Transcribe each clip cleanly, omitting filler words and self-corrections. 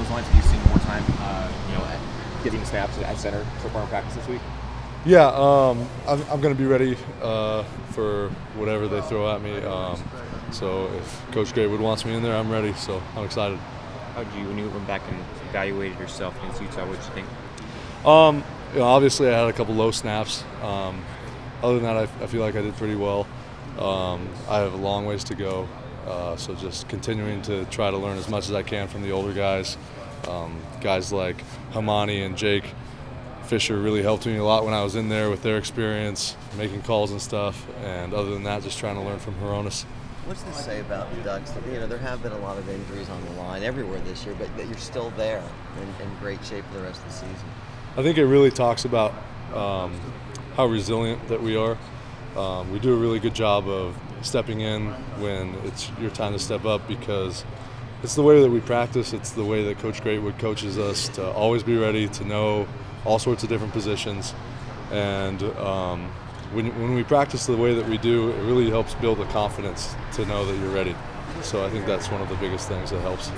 those lines, have you seen more time, getting snaps at center so far in practice this week? Yeah, I'm going to be ready for whatever they throw at me. So if Coach Graywood wants me in there, I'm ready. So I'm excited. How did you, when you went back and evaluated yourself against Utah, what did you think? Obviously, I had a couple low snaps. Other than that, I feel like I did pretty well. I have a long ways to go, so just continuing to try to learn as much as I can from the older guys. Guys like Hamani and Jake Fisher really helped me a lot when I was in there with their experience, making calls and stuff. And other than that, just trying to learn from Hroniss. What's this say about the Ducks? There have been a lot of injuries on the line everywhere this year, but that you're still there in great shape for the rest of the season. I think it really talks about how resilient that we are. We do a really good job of stepping in when it's your time to step up, because it's the way that we practice. It's the way that Coach Graywood coaches us to always be ready, to know all sorts of different positions. And when we practice the way that we do, it really helps build the confidence to know that you're ready. So I think that's one of the biggest things that helps.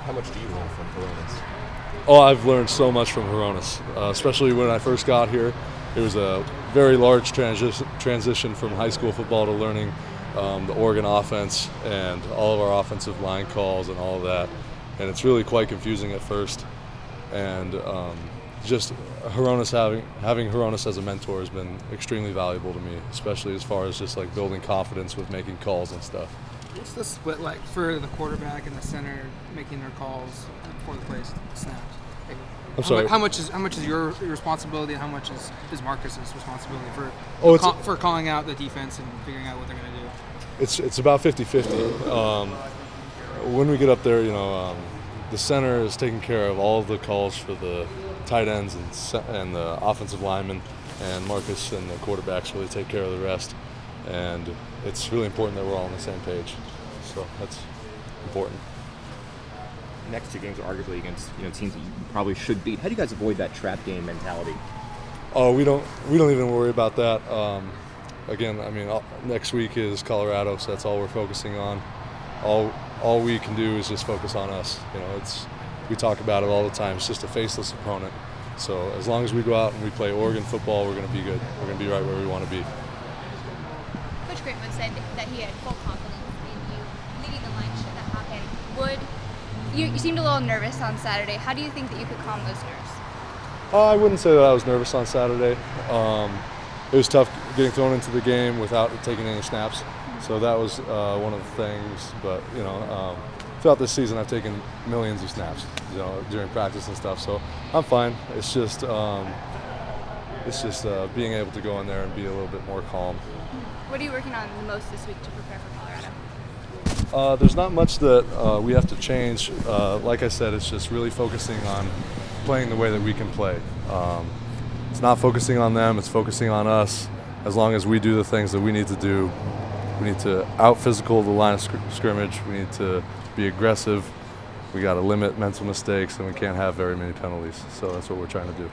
How much do you learn from Hroniss? Oh, I've learned so much from Hroniss, especially when I first got here. It was a very large transition from high school football to learning the Oregon offense and all of our offensive line calls and all of that. And it's really quite confusing at first. And just Hroniss, having Hroniss as a mentor has been extremely valuable to me, especially as far as just like building confidence with making calls and stuff. What's the split like for the quarterback and the center making their calls before the plays, the snaps? I'm sorry. How much is your responsibility, and how much is Marcus's responsibility for calling out the defense and figuring out what they're going to do? It's about 50-50. When we get up there, the center is taking care of all of the calls for the tight ends and the offensive linemen, and Marcus and the quarterbacks really take care of the rest. And it's really important that we're all on the same page. So that's important. Next two games are arguably against teams that you probably should beat. How do you guys avoid that trap game mentality? Oh, we don't even worry about that. Again, next week is Colorado, so that's all we're focusing on. All we can do is just focus on us. We talk about it all the time. It's just a faceless opponent. So as long as we go out and we play Oregon football, we're going to be good. We're going to be right where we want to be. Coach Graywood said that he had full confidence in you leading the line should that happen. You seemed a little nervous on Saturday. How do you think that you could calm those nerves? I wouldn't say that I was nervous on Saturday. It was tough getting thrown into the game without taking any snaps. So that was one of the things. But throughout this season, I've taken millions of snaps, during practice and stuff. So I'm fine. It's just being able to go in there and be a little bit more calm. What are you working on the most this week to prepare for Colorado? There's not much that we have to change. Like I said, it's just really focusing on playing the way that we can play. It's not focusing on them, it's focusing on us. As long as we do the things that we need to do, we need to out-physical the line of scrimmage, we need to be aggressive, we got to limit mental mistakes, and we can't have very many penalties. So that's what we're trying to do.